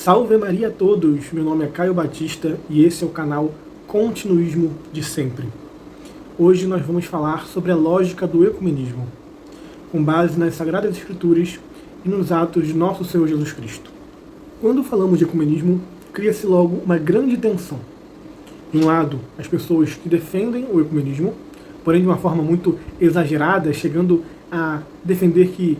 Salve Maria a todos! Meu nome é Caio Batista e esse é o canal Continuismo de Sempre. Hoje nós vamos falar sobre a lógica do ecumenismo, com base nas Sagradas Escrituras e nos atos de Nosso Senhor Jesus Cristo. Quando falamos de ecumenismo, cria-se logo uma grande tensão. De um lado, as pessoas que defendem o ecumenismo, porém de uma forma muito exagerada, chegando a defender que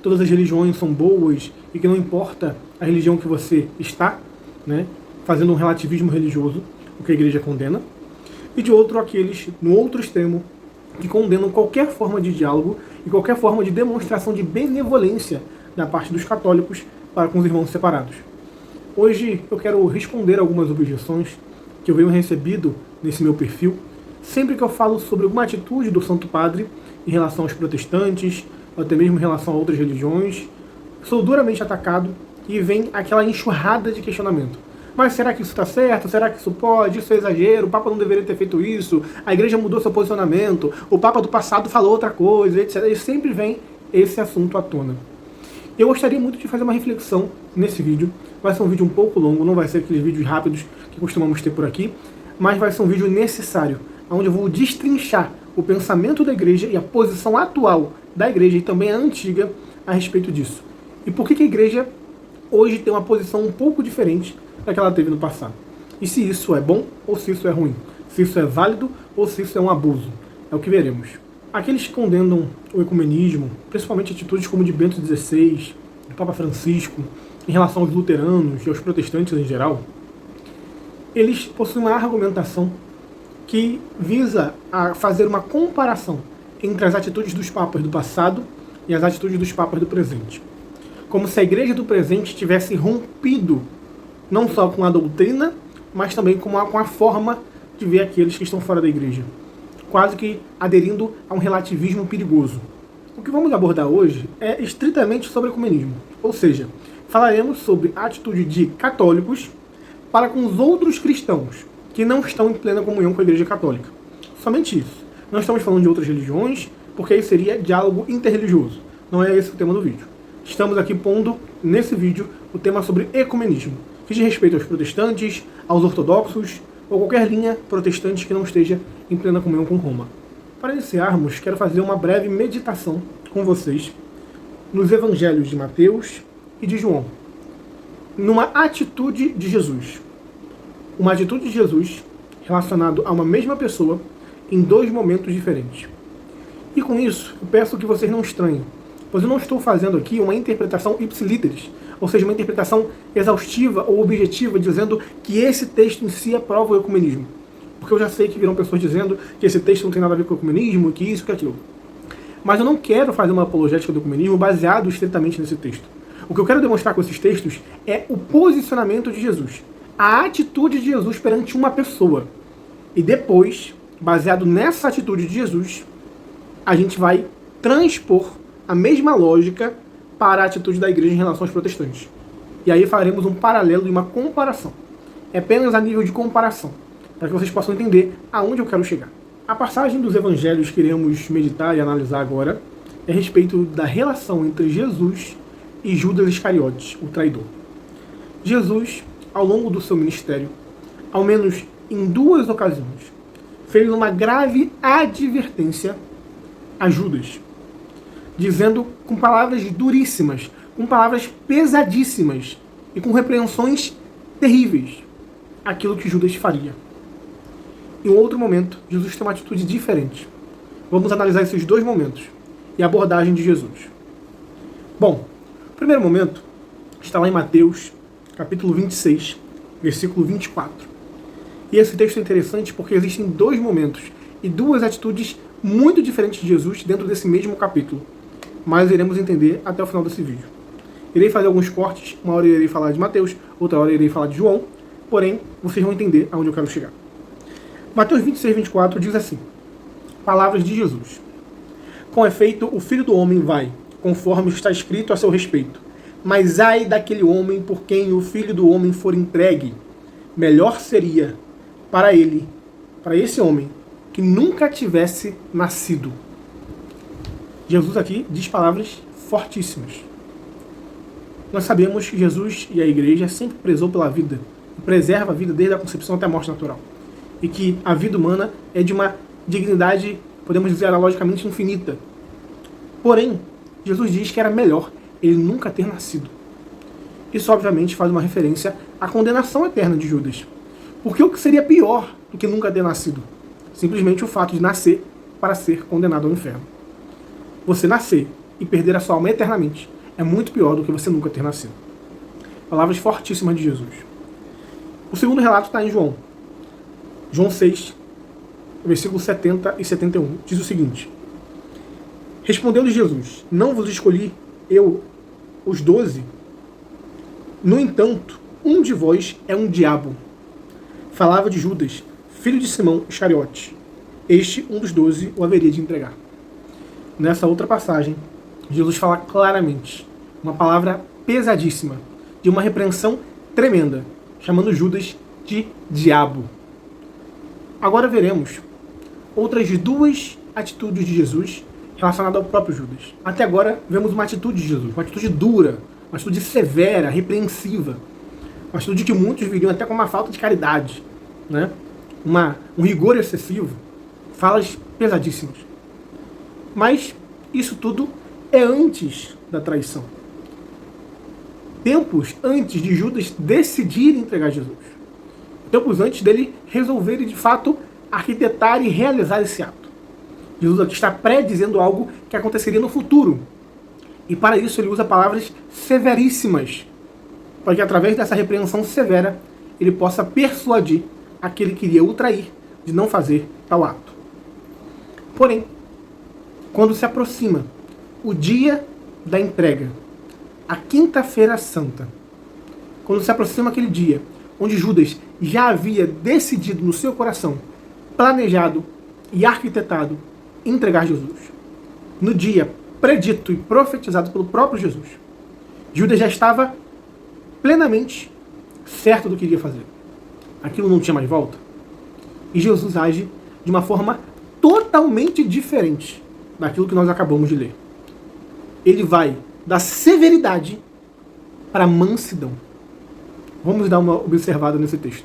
todas as religiões são boas e que não importa a religião que você está, né, fazendo um relativismo religioso, o que a igreja condena. E de outro, aqueles, no outro extremo, que condenam qualquer forma de diálogo e qualquer forma de demonstração de benevolência da parte dos católicos para com os irmãos separados. Hoje eu quero responder algumas objeções que eu venho recebido nesse meu perfil, sempre que eu falo sobre alguma atitude do Santo Padre em relação aos protestantes, ou até mesmo em relação a outras religiões. Sou duramente atacado e vem aquela enxurrada de questionamento. Mas será que isso está certo? Será que isso pode? Isso é exagero? O Papa não deveria ter feito isso? A igreja mudou seu posicionamento? O Papa do passado falou outra coisa, etc. E sempre vem esse assunto à tona. Eu gostaria muito de fazer uma reflexão nesse vídeo. Vai ser um vídeo um pouco longo, não vai ser aqueles vídeos rápidos que costumamos ter por aqui, mas vai ser um vídeo necessário, onde eu vou destrinchar o pensamento da igreja e a posição atual da igreja e também a antiga a respeito disso. E por que a igreja hoje tem uma posição um pouco diferente da que ela teve no passado. E se isso é bom ou se isso é ruim. Se isso é válido ou se isso é um abuso. É o que veremos. Aqueles que condenam o ecumenismo, principalmente atitudes como de Bento XVI, do Papa Francisco, em relação aos luteranos e aos protestantes em geral, eles possuem uma argumentação que visa a fazer uma comparação entre as atitudes dos papas do passado e as atitudes dos papas do presente. Como se a igreja do presente tivesse rompido não só com a doutrina, mas também com a forma de ver aqueles que estão fora da igreja. Quase que aderindo a um relativismo perigoso. O que vamos abordar hoje é estritamente sobre ecumenismo. Ou seja, falaremos sobre a atitude de católicos para com os outros cristãos que não estão em plena comunhão com a igreja católica. Somente isso. Não estamos falando de outras religiões, porque aí seria diálogo interreligioso. Não é esse o tema do vídeo. Estamos aqui pondo, nesse vídeo, o tema sobre ecumenismo, que diz respeito aos protestantes, aos ortodoxos, ou qualquer linha protestante que não esteja em plena comunhão com Roma. Para iniciarmos, quero fazer uma breve meditação com vocês nos evangelhos de Mateus e de João, numa atitude de Jesus. Uma atitude de Jesus relacionada a uma mesma pessoa em dois momentos diferentes. E com isso, eu peço que vocês não estranhem, pois eu não estou fazendo aqui uma interpretação ipsiliteris, ou seja, uma interpretação exaustiva ou objetiva, dizendo que esse texto em si aprova o ecumenismo. Porque eu já sei que virão pessoas dizendo que esse texto não tem nada a ver com o ecumenismo, que isso, que aquilo. Mas eu não quero fazer uma apologética do ecumenismo baseado estritamente nesse texto. O que eu quero demonstrar com esses textos é o posicionamento de Jesus, a atitude de Jesus perante uma pessoa. E depois, baseado nessa atitude de Jesus, a gente vai transpor a mesma lógica para a atitude da igreja em relação aos protestantes. E aí faremos um paralelo e uma comparação. É apenas a nível de comparação, para que vocês possam entender aonde eu quero chegar. A passagem dos evangelhos que iremos meditar e analisar agora é a respeito da relação entre Jesus e Judas Iscariotes, o traidor. Jesus, ao longo do seu ministério, ao menos em duas ocasiões, fez uma grave advertência a Judas, dizendo com palavras duríssimas, com palavras pesadíssimas e com repreensões terríveis aquilo que Judas faria. Em outro momento, Jesus tem uma atitude diferente. Vamos analisar esses dois momentos e a abordagem de Jesus. Bom, o primeiro momento está lá em Mateus, capítulo 26, versículo 24. E esse texto é interessante porque existem dois momentos e duas atitudes muito diferentes de Jesus dentro desse mesmo capítulo. Mas iremos entender até o final desse vídeo. Irei fazer alguns cortes, uma hora irei falar de Mateus, outra hora irei falar de João, porém, vocês vão entender aonde eu quero chegar. Mateus 26, 24 diz assim: palavras de Jesus. Com efeito, o Filho do Homem vai, conforme está escrito a seu respeito. Mas ai daquele homem por quem o Filho do Homem for entregue. Melhor seria para ele, para esse homem, que nunca tivesse nascido. Jesus aqui diz palavras fortíssimas. Nós sabemos que Jesus e a igreja sempre prezou pela vida, e preserva a vida desde a concepção até a morte natural. E que a vida humana é de uma dignidade, podemos dizer, logicamente infinita. Porém, Jesus diz que era melhor ele nunca ter nascido. Isso, obviamente, faz uma referência à condenação eterna de Judas. Porque o que seria pior do que nunca ter nascido? Simplesmente o fato de nascer para ser condenado ao inferno. Você nascer e perder a sua alma eternamente é muito pior do que você nunca ter nascido. Palavras fortíssimas de Jesus. O segundo relato está em João. João 6, versículos 70 e 71. Diz o seguinte: Respondeu-lhe Jesus: Não vos escolhi eu, os 12? No entanto, um de vós é um diabo. Falava de Judas, filho de Simão Iscariote. Este, um dos 12, o haveria de entregar. Nessa outra passagem, Jesus fala claramente, uma palavra pesadíssima, de uma repreensão tremenda, chamando Judas de diabo. Agora veremos outras duas atitudes de Jesus relacionadas ao próprio Judas. Até agora, vemos uma atitude de Jesus, uma atitude dura, uma atitude severa, repreensiva, uma atitude que muitos viriam até como uma falta de caridade, né? Um rigor excessivo, falas pesadíssimas. Mas isso tudo é antes da traição. Tempos antes de Judas decidir entregar Jesus. Tempos antes dele resolver de fato arquitetar e realizar esse ato. Jesus aqui está predizendo algo que aconteceria no futuro. E para isso ele usa palavras severíssimas, para que através dessa repreensão severa ele possa persuadir aquele que iria o trair de não fazer tal ato. Porém, quando se aproxima o dia da entrega, a quinta-feira santa, quando se aproxima aquele dia onde Judas já havia decidido no seu coração, planejado e arquitetado entregar Jesus, no dia predito e profetizado pelo próprio Jesus, Judas já estava plenamente certo do que iria fazer. Aquilo não tinha mais volta. E Jesus age de uma forma totalmente diferente daquilo que nós acabamos de ler. Ele vai da severidade para a mansidão. Vamos dar uma observada nesse texto.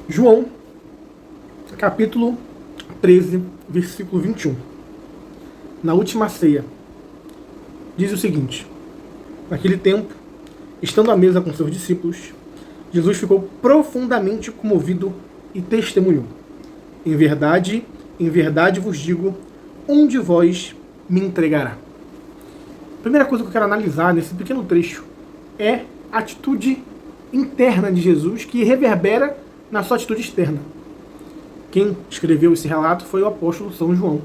João, capítulo 13, versículo 21. Na última ceia, diz o seguinte: Naquele tempo, estando à mesa com seus discípulos, Jesus ficou profundamente comovido e testemunhou: em verdade vos digo, um de vós me entregará. A primeira coisa que eu quero analisar nesse pequeno trecho é a atitude interna de Jesus que reverbera na sua atitude externa. Quem escreveu esse relato foi o apóstolo São João.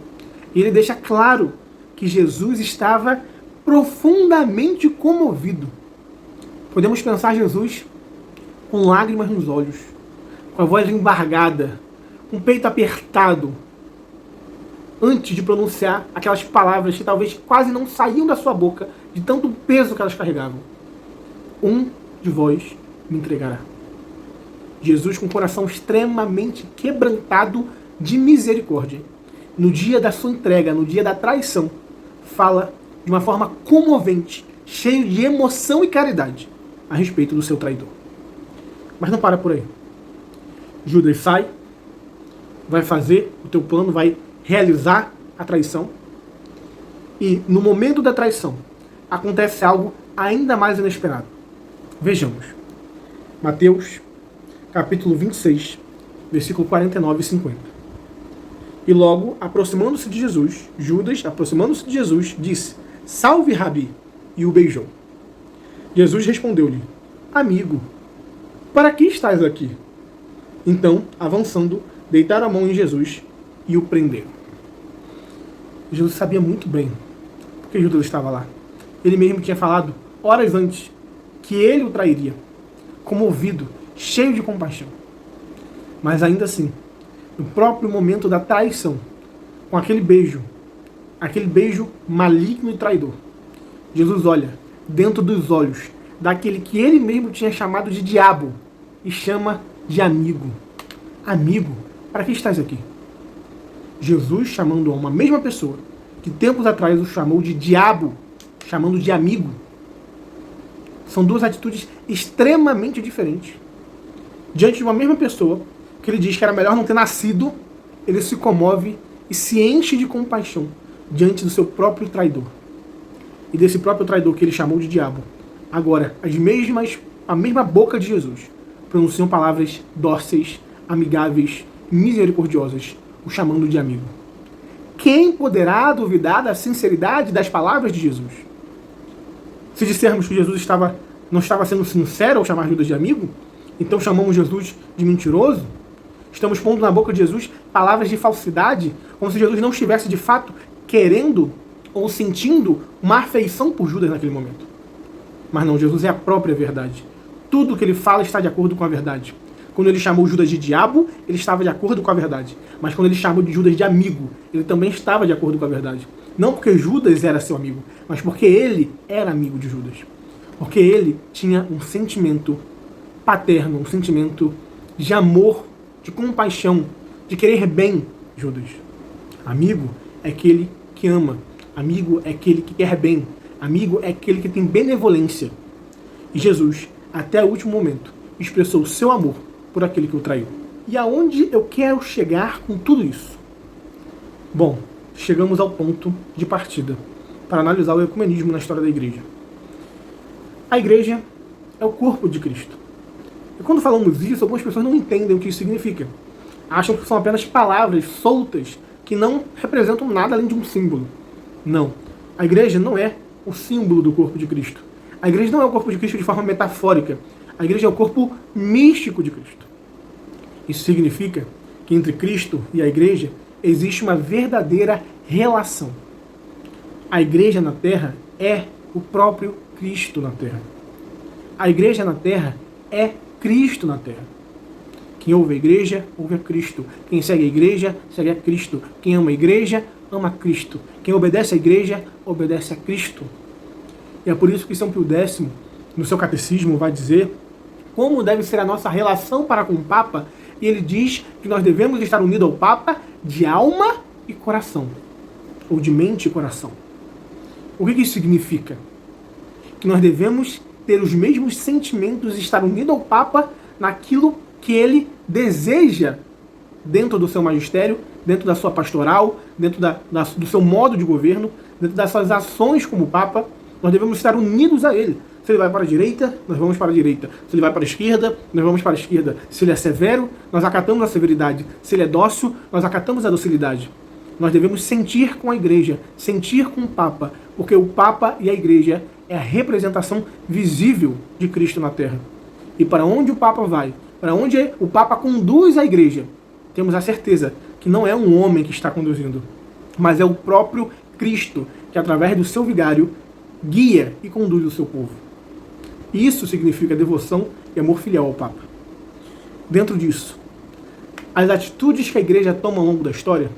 E ele deixa claro que Jesus estava profundamente comovido. Podemos pensar Jesus com lágrimas nos olhos, com a voz embargada, com o peito apertado, antes de pronunciar aquelas palavras que talvez quase não saíam da sua boca, de tanto peso que elas carregavam. Um de vós me entregará. Jesus, com o coração extremamente quebrantado de misericórdia, no dia da sua entrega, no dia da traição, fala de uma forma comovente, cheio de emoção e caridade, a respeito do seu traidor. Mas não para por aí. Judas sai, vai fazer o teu plano, vai realizar a traição, e no momento da traição acontece algo ainda mais inesperado. Vejamos. Mateus, capítulo 26, versículo 49 e 50. E logo, aproximando-se de Jesus, Judas, aproximando-se de Jesus, disse: Salve, Rabi! E o beijou. Jesus respondeu-lhe: Amigo, para que estás aqui? Então, avançando, deitaram a mão em Jesus e o prenderam. Jesus sabia muito bem porque Judas estava lá. Ele mesmo tinha falado, horas antes, que ele o trairia, comovido, cheio de compaixão. Mas ainda assim, no próprio momento da traição, com aquele beijo maligno e traidor, Jesus olha dentro dos olhos daquele que ele mesmo tinha chamado de diabo e chama de amigo. Amigo, para que estás aqui? Jesus chamando a uma mesma pessoa que tempos atrás o chamou de diabo, chamando de amigo. São duas atitudes extremamente diferentes. Diante de uma mesma pessoa, que ele diz que era melhor não ter nascido, ele se comove e se enche de compaixão diante do seu próprio traidor. E desse próprio traidor que ele chamou de diabo. Agora, a mesma boca de Jesus pronunciam palavras dóceis, amigáveis, misericordiosas, o chamando de amigo. Quem poderá duvidar da sinceridade das palavras de Jesus? Se dissermos que Jesus não estava sendo sincero ao chamar Judas de amigo, então chamamos Jesus de mentiroso? Estamos pondo na boca de Jesus palavras de falsidade, como se Jesus não estivesse de fato querendo ou sentindo uma afeição por Judas naquele momento. Mas não, Jesus é a própria verdade. Tudo que ele fala está de acordo com a verdade. Quando ele chamou Judas de diabo, ele estava de acordo com a verdade. Mas quando ele chamou de Judas de amigo, ele também estava de acordo com a verdade. Não porque Judas era seu amigo, mas porque ele era amigo de Judas. Porque ele tinha um sentimento paterno, um sentimento de amor, de compaixão, de querer bem Judas. Amigo é aquele que ama. Amigo é aquele que quer bem. Amigo é aquele que tem benevolência. E Jesus, até o último momento, expressou o seu amor por aquele que o traiu. E aonde eu quero chegar com tudo isso? Bom, chegamos ao ponto de partida para analisar o ecumenismo na história da igreja. A igreja é o corpo de Cristo. E quando falamos isso, algumas pessoas não entendem o que isso significa. Acham que são apenas palavras soltas que não representam nada além de um símbolo. Não. A igreja não é o símbolo do corpo de Cristo. A igreja não é o corpo de Cristo de forma metafórica. A igreja é o corpo místico de Cristo. Isso significa que entre Cristo e a igreja existe uma verdadeira relação. A igreja na terra é o próprio Cristo na terra. A igreja na terra é Cristo na terra. Quem ouve a igreja, ouve a Cristo. Quem segue a igreja, segue a Cristo. Quem ama a igreja, ama a Cristo. Quem obedece à igreja, obedece a Cristo. E é por isso que São Pio X, no seu catecismo, vai dizer como deve ser a nossa relação para com o Papa, e ele diz que nós devemos estar unidos ao Papa de alma e coração, ou de mente e coração. O que isso significa? Que nós devemos ter os mesmos sentimentos e estar unidos ao Papa naquilo que ele deseja dentro do seu magistério, dentro da sua pastoral, dentro do seu modo de governo, dentro das suas ações como Papa. Nós devemos estar unidos a ele. Se ele vai para a direita, nós vamos para a direita. Se ele vai para a esquerda, nós vamos para a esquerda. Se ele é severo, nós acatamos a severidade. Se ele é dócil, nós acatamos a docilidade. Nós devemos sentir com a igreja, sentir com o Papa, porque o Papa e a igreja é a representação visível de Cristo na terra. E para onde o Papa vai, para onde o Papa conduz a igreja, temos a certeza que não é um homem que está conduzindo, mas é o próprio Cristo, que através do seu vigário guia e conduz o seu povo. Isso significa devoção e amor filial ao Papa. Dentro disso, as atitudes que a igreja toma ao longo da história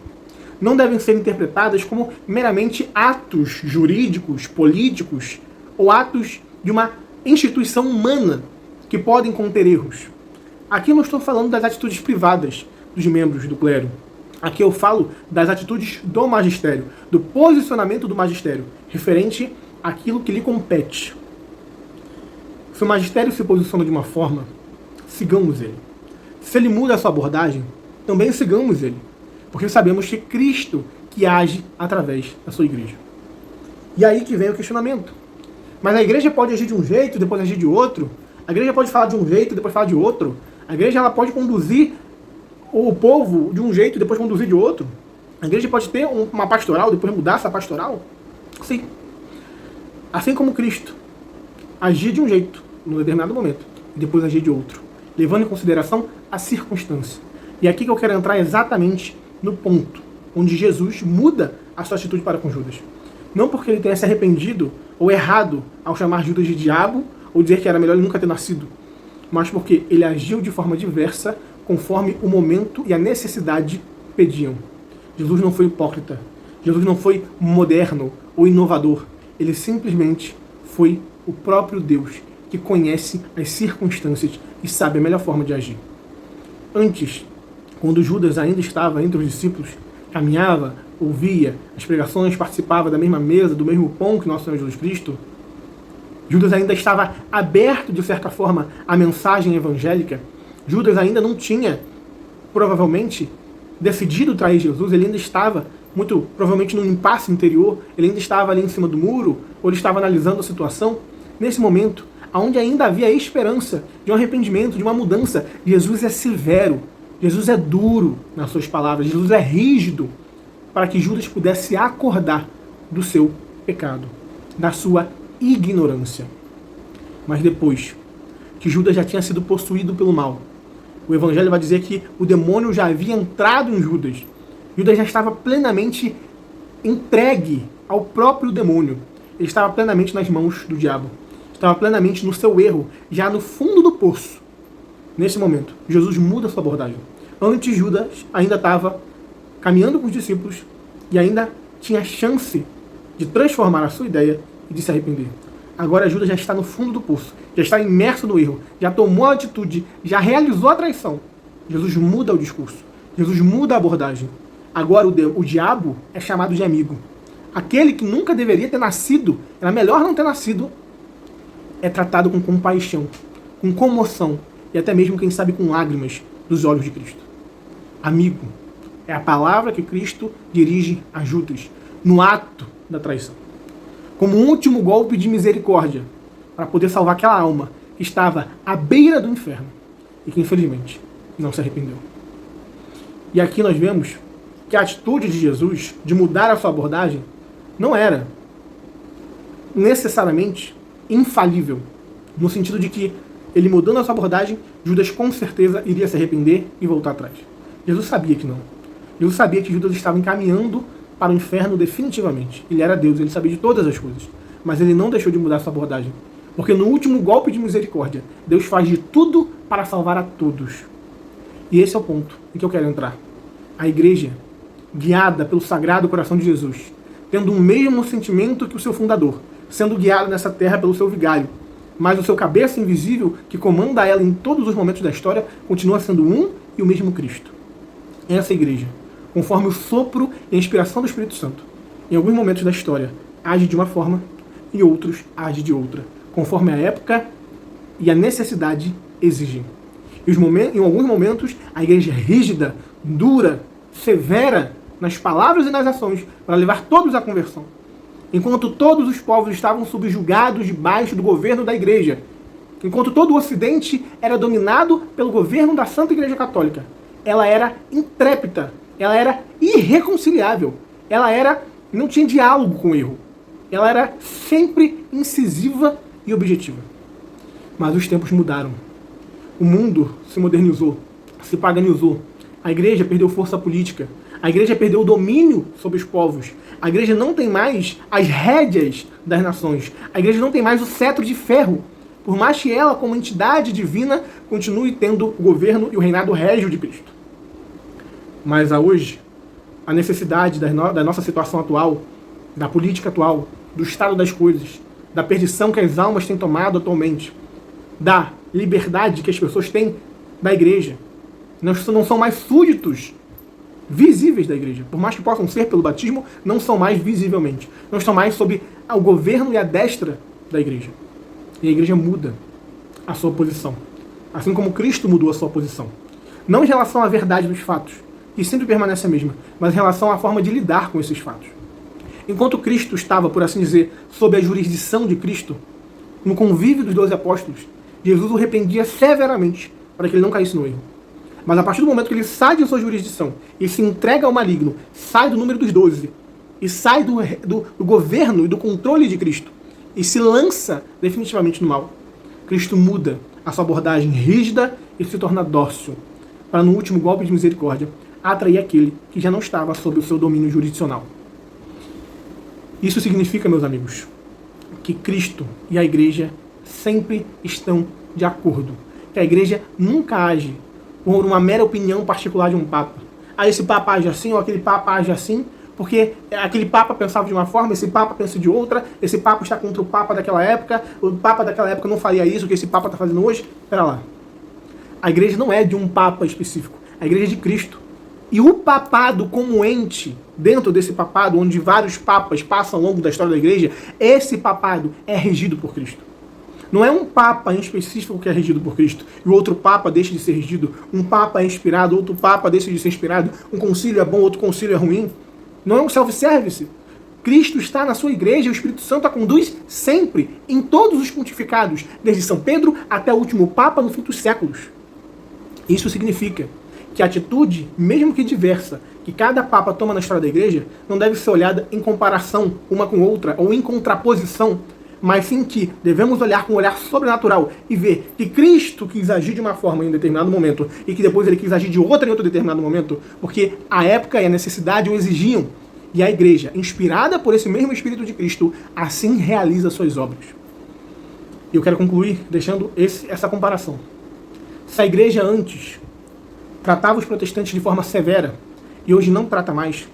não devem ser interpretadas como meramente atos jurídicos, políticos ou atos de uma instituição humana que podem conter erros. Aqui eu não estou falando das atitudes privadas dos membros do clero. Aqui eu falo das atitudes do magistério, do posicionamento do magistério, referente àquilo que lhe compete. Se o magistério se posiciona de uma forma, sigamos ele. Se ele muda a sua abordagem, também sigamos ele. Porque sabemos que é Cristo que age através da sua igreja. E aí que vem o questionamento. Mas a igreja pode agir de um jeito, depois agir de outro. A igreja pode falar de um jeito, depois falar de outro. A igreja ela pode conduzir o povo de um jeito, depois conduzir de outro. A igreja pode ter uma pastoral, depois mudar essa pastoral. Sim. Assim como Cristo agir de um jeito, num determinado momento, e depois agir de outro, levando em consideração a circunstância. E aqui que eu quero entrar exatamente no ponto onde Jesus muda a sua atitude para com Judas. Não porque ele tenha se arrependido ou errado ao chamar Judas de diabo ou dizer que era melhor ele nunca ter nascido, mas porque ele agiu de forma diversa conforme o momento e a necessidade pediam. Jesus não foi hipócrita. Jesus não foi moderno ou inovador. Ele simplesmente foi o próprio Deus que conhece as circunstâncias e sabe a melhor forma de agir. Antes, quando Judas ainda estava entre os discípulos, caminhava, ouvia as pregações, participava da mesma mesa, do mesmo pão que nosso Senhor Jesus Cristo, Judas ainda estava aberto, de certa forma, à mensagem evangélica. Judas ainda não tinha, provavelmente, decidido trair Jesus. Ele ainda estava, muito provavelmente, num impasse interior. Ele ainda estava ali em cima do muro, ou ele estava analisando a situação. Nesse momento, onde ainda havia esperança de um arrependimento, de uma mudança, Jesus é severo, Jesus é duro nas suas palavras, Jesus é rígido, para que Judas pudesse acordar do seu pecado, da sua ignorância. Mas depois que Judas já tinha sido possuído pelo mal, o Evangelho vai dizer que o demônio já havia entrado em Judas. Judas já estava plenamente entregue ao próprio demônio. Ele estava plenamente nas mãos do diabo. Estava plenamente no seu erro, já no fundo do poço. Nesse momento, Jesus muda a sua abordagem. Antes, Judas ainda estava caminhando com os discípulos e ainda tinha chance de transformar a sua ideia e de se arrepender. Agora Judas já está no fundo do poço, já está imerso no erro, já tomou a atitude, já realizou a traição. Jesus muda o discurso, Jesus muda a abordagem. Agora o diabo é chamado de amigo. Aquele que nunca deveria ter nascido, era melhor não ter nascido, é tratado com compaixão, com comoção e até mesmo, quem sabe, com lágrimas dos olhos de Cristo. Amigo é a palavra que Cristo dirige a Judas no ato da traição, como um último golpe de misericórdia para poder salvar aquela alma que estava à beira do inferno e que, infelizmente, não se arrependeu. E aqui nós vemos que a atitude de Jesus de mudar a sua abordagem não era necessariamente infalível, no sentido de que ele mudando a sua abordagem, Judas com certeza iria se arrepender e voltar atrás. Jesus sabia que não. Jesus sabia que Judas estava encaminhando para o inferno definitivamente. Ele era Deus, ele sabia de todas as coisas. Mas ele não deixou de mudar sua abordagem. Porque no último golpe de misericórdia, Deus faz de tudo para salvar a todos. E esse é o ponto em que eu quero entrar. A igreja, guiada pelo Sagrado Coração de Jesus, tendo o mesmo sentimento que o seu fundador, sendo guiado nessa terra pelo seu vigário, mas o seu cabeça invisível, que comanda ela em todos os momentos da história, continua sendo um e o mesmo Cristo. Essa igreja, conforme o sopro e a inspiração do Espírito Santo, em alguns momentos da história, age de uma forma e outros age de outra, conforme a época e a necessidade exigem. Em alguns momentos, a igreja é rígida, dura, severa nas palavras e nas ações para levar todos à conversão. Enquanto todos os povos estavam subjugados debaixo do governo da igreja, enquanto todo o Ocidente era dominado pelo governo da Santa Igreja Católica, ela era intrépida, ela era irreconciliável, não tinha diálogo com o erro, ela era sempre incisiva e objetiva. Mas os tempos mudaram. O mundo se modernizou, se paganizou. A igreja perdeu força política. A igreja perdeu o domínio sobre os povos. A igreja não tem mais as rédeas das nações. A igreja não tem mais o cetro de ferro. Por mais que ela, como entidade divina, continue tendo o governo e o reinado régio de Cristo. Mas hoje, a necessidade da nossa situação atual, da política atual, do estado das coisas, da perdição que as almas têm tomado atualmente, da liberdade que as pessoas têm da igreja, não são mais súditos visíveis da igreja. Por mais que possam ser pelo batismo, não são mais visivelmente. Não estão mais sob o governo e a destra da igreja. E a igreja muda a sua posição. Assim como Cristo mudou a sua posição. Não em relação à verdade dos fatos, que sempre permanece a mesma, mas em relação à forma de lidar com esses fatos. Enquanto Cristo estava, por assim dizer, sob a jurisdição de Cristo, no convívio dos 12 apóstolos, Jesus o repreendia severamente para que ele não caísse no erro. Mas a partir do momento que ele sai de sua jurisdição e se entrega ao maligno, sai do número dos 12, e sai do governo e do controle de Cristo, e se lança definitivamente no mal, Cristo muda a sua abordagem rígida e se torna dócil, para no último golpe de misericórdia atrair aquele que já não estava sob o seu domínio jurisdicional. Isso significa, meus amigos, que Cristo e a igreja sempre estão de acordo. Que a igreja nunca age por uma mera opinião particular de um papa. Esse papa age assim, ou aquele papa age assim, porque aquele papa pensava de uma forma, esse papa pensa de outra, esse papa está contra o papa daquela época, o papa daquela época não faria isso, o que esse papa está fazendo hoje. Espera lá. A igreja não é de um papa específico, a igreja é de Cristo. E o papado como ente, dentro desse papado, onde vários papas passam ao longo da história da igreja, esse papado é regido por Cristo. Não é um papa em específico que é regido por Cristo e o outro papa deixa de ser regido. Um papa é inspirado, outro papa deixa de ser inspirado. Um concílio é bom, outro concílio é ruim. Não é um self-service. Cristo está na sua igreja e o Espírito Santo a conduz sempre, em todos os pontificados, desde São Pedro até o último papa no fim dos séculos. Isso significa que a atitude, mesmo que diversa, que cada papa toma na história da igreja, não deve ser olhada em comparação uma com outra ou em contraposição, mas sim que devemos olhar com um olhar sobrenatural e ver que Cristo quis agir de uma forma em um determinado momento e que depois ele quis agir de outra em outro determinado momento, porque a época e a necessidade o exigiam. E a igreja, inspirada por esse mesmo Espírito de Cristo, assim realiza suas obras. E eu quero concluir deixando essa comparação. Se a igreja antes tratava os protestantes de forma severa e hoje não trata mais,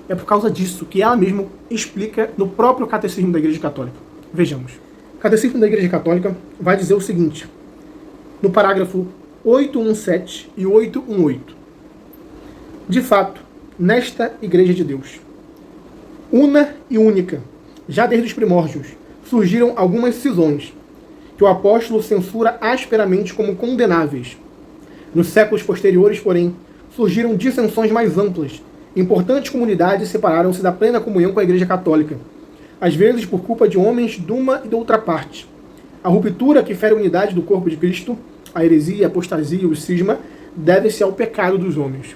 é por causa disso que ela mesma explica no próprio Catecismo da Igreja Católica. Vejamos. O Catecismo da Igreja Católica vai dizer o seguinte, no parágrafo 817 e 818. De fato, nesta Igreja de Deus, una e única, já desde os primórdios, surgiram algumas cisões, que o apóstolo censura asperamente como condenáveis. Nos séculos posteriores, porém, surgiram dissensões mais amplas. Importantes comunidades separaram-se da plena comunhão com a Igreja Católica, às vezes por culpa de homens de uma e de outra parte. A ruptura que fere a unidade do corpo de Cristo, a heresia, a apostasia e o cisma, deve-se ao pecado dos homens.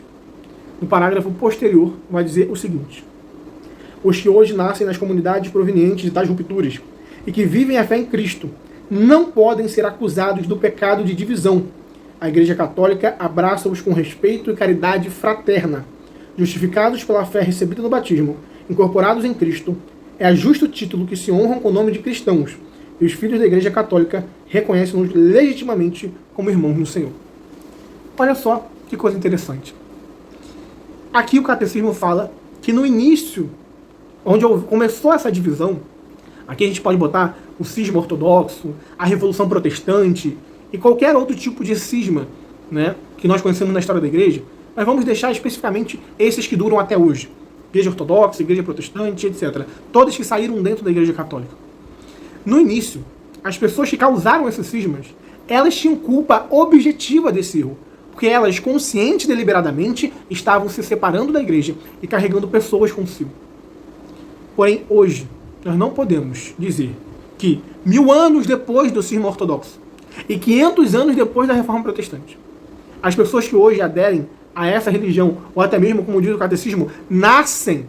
No parágrafo posterior, vai dizer o seguinte: os que hoje nascem nas comunidades provenientes de tais rupturas e que vivem a fé em Cristo não podem ser acusados do pecado de divisão. A Igreja Católica abraça-os com respeito e caridade fraterna. Justificados pela fé recebida no batismo, incorporados em Cristo, é a justo título que se honram com o nome de cristãos, e os filhos da Igreja Católica reconhecem-nos legitimamente como irmãos no Senhor. Olha só que coisa interessante. Aqui o Catecismo fala que no início, onde começou essa divisão, aqui a gente pode botar o cisma ortodoxo, a Revolução Protestante e qualquer outro tipo de cisma, né, que nós conhecemos na história da igreja, mas vamos deixar especificamente esses que duram até hoje. Igreja Ortodoxa, Igreja Protestante, etc. Todos que saíram dentro da Igreja Católica. No início, as pessoas que causaram esses cismas, elas tinham culpa objetiva desse erro, porque elas, consciente e deliberadamente, estavam se separando da igreja e carregando pessoas consigo. Porém, hoje, nós não podemos dizer que 1000 anos depois do cisma ortodoxo e 500 anos depois da Reforma Protestante, as pessoas que hoje aderem a essa religião, ou até mesmo, como diz o Catecismo, nascem.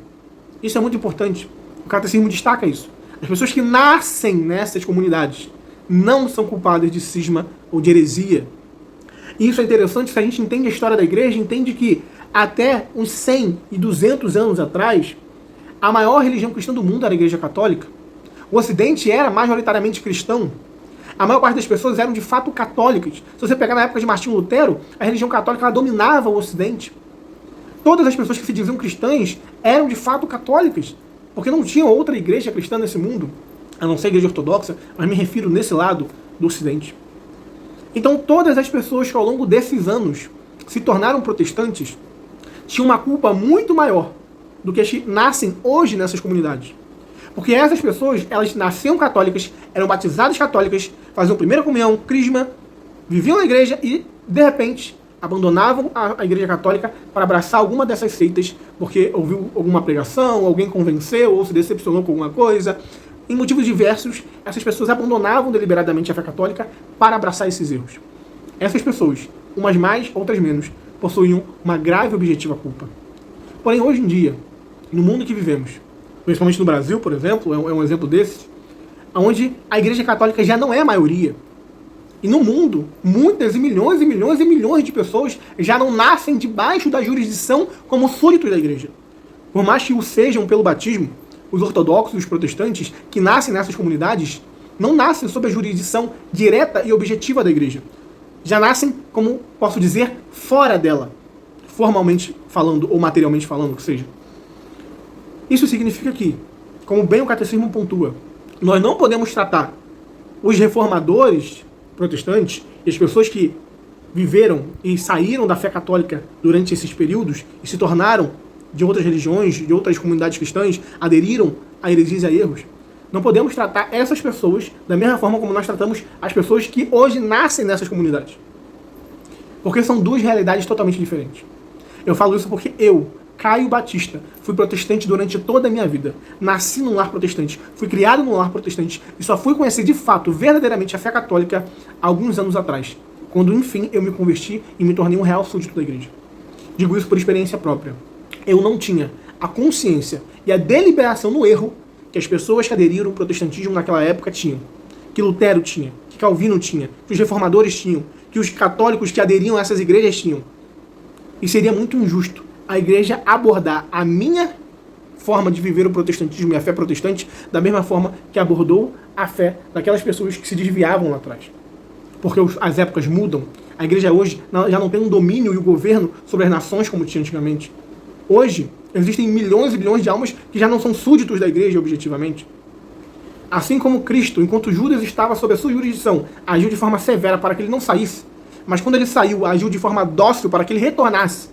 Isso é muito importante. O Catecismo destaca isso. As pessoas que nascem nessas comunidades não são culpadas de cisma ou de heresia. E isso é interessante se a gente entende a história da igreja, entende que até uns 100 e 200 anos atrás, a maior religião cristã do mundo era a Igreja Católica. O Ocidente era majoritariamente cristão. A maior parte das pessoas eram de fato católicas. Se você pegar na época de Martinho Lutero, a religião católica ela dominava o Ocidente. Todas as pessoas que se diziam cristãs eram de fato católicas, porque não tinha outra igreja cristã nesse mundo, a não ser a Igreja Ortodoxa, mas me refiro nesse lado do Ocidente. Então todas as pessoas que ao longo desses anos se tornaram protestantes tinham uma culpa muito maior do que as que nascem hoje nessas comunidades. Porque essas pessoas, elas nasciam católicas, eram batizadas católicas, faziam primeira comunhão, crisma, viviam na igreja e, de repente, abandonavam a igreja católica para abraçar alguma dessas seitas, porque ouviu alguma pregação, alguém convenceu, ou se decepcionou com alguma coisa. Em motivos diversos, essas pessoas abandonavam deliberadamente a fé católica para abraçar esses erros. Essas pessoas, umas mais, outras menos, possuíam uma grave e objetiva culpa. Porém, hoje em dia, no mundo que vivemos, principalmente no Brasil, por exemplo, é um exemplo desse, onde a Igreja Católica já não é a maioria. E no mundo, muitas e milhões e milhões e milhões de pessoas já não nascem debaixo da jurisdição como súditos da Igreja. Por mais que o sejam pelo batismo, os ortodoxos e os protestantes que nascem nessas comunidades não nascem sob a jurisdição direta e objetiva da Igreja. Já nascem, como posso dizer, fora dela, formalmente falando ou materialmente falando, que seja. Isso significa que, como bem o Catecismo pontua, nós não podemos tratar os reformadores protestantes e as pessoas que viveram e saíram da fé católica durante esses períodos e se tornaram de outras religiões, de outras comunidades cristãs, aderiram a heresias e a erros, Não podemos tratar essas pessoas da mesma forma como nós tratamos as pessoas que hoje nascem nessas comunidades. Porque são duas realidades totalmente diferentes. Eu falo isso porque eu, Caio Batista, fui protestante durante toda a minha vida. Nasci num lar protestante, fui criado num lar protestante e só fui conhecer de fato, verdadeiramente, a fé católica alguns anos atrás, quando enfim eu me converti e me tornei um real súdito da igreja. Digo isso por experiência própria. Eu não tinha a consciência e a deliberação no erro que as pessoas que aderiram ao protestantismo naquela época tinham, que Lutero tinha, que Calvino tinha, que os reformadores tinham, que os católicos que aderiam a essas igrejas tinham. E seria muito injusto a igreja abordar a minha forma de viver o protestantismo e a fé protestante da mesma forma que abordou a fé daquelas pessoas que se desviavam lá atrás. Porque as épocas mudam. A igreja hoje já não tem um domínio e o governo sobre as nações como tinha antigamente. Hoje, existem milhões e bilhões de almas que já não são súditos da igreja objetivamente. Assim como Cristo, enquanto Judas estava sob a sua jurisdição, agiu de forma severa para que ele não saísse, mas quando ele saiu, agiu de forma dócil para que ele retornasse.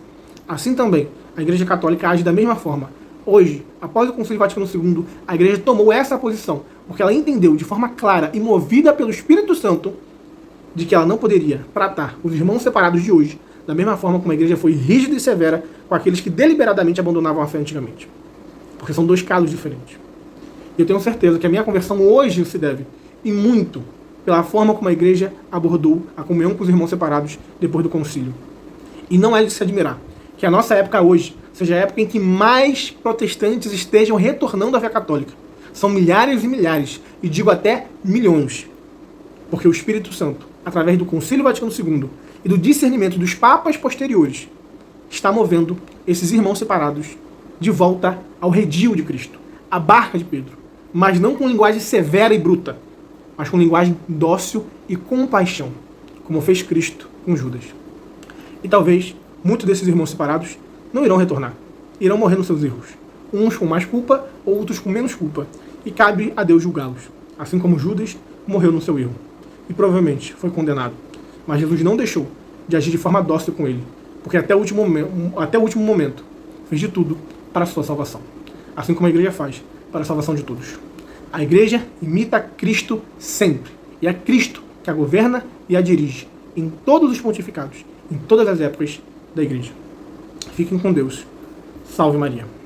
Assim também, a Igreja Católica age da mesma forma. Hoje, após o Concílio Vaticano II, a Igreja tomou essa posição, porque ela entendeu de forma clara e movida pelo Espírito Santo de que ela não poderia tratar os irmãos separados de hoje da mesma forma como a Igreja foi rígida e severa com aqueles que deliberadamente abandonavam a fé antigamente. Porque são dois casos diferentes. E eu tenho certeza que a minha conversão hoje se deve, e muito, pela forma como a Igreja abordou a comunhão com os irmãos separados depois do concílio. E não é de se admirar que a nossa época hoje seja a época em que mais protestantes estejam retornando à fé católica. São milhares e milhares, e digo até milhões. Porque o Espírito Santo, através do Concílio Vaticano II e do discernimento dos papas posteriores, está movendo esses irmãos separados de volta ao redil de Cristo, à barca de Pedro, mas não com linguagem severa e bruta, mas com linguagem dócil e compaixão, como fez Cristo com Judas. E talvez muitos desses irmãos separados não irão retornar, irão morrer nos seus erros, uns com mais culpa, outros com menos culpa, e cabe a Deus julgá-los, assim como Judas morreu no seu erro, e provavelmente foi condenado. Mas Jesus não deixou de agir de forma dócil com ele, porque até o último momento fez de tudo para a sua salvação, assim como a igreja faz para a salvação de todos. A igreja imita Cristo sempre, e é Cristo que a governa e a dirige em todos os pontificados, em todas as épocas da igreja. Fiquem com Deus. Salve Maria.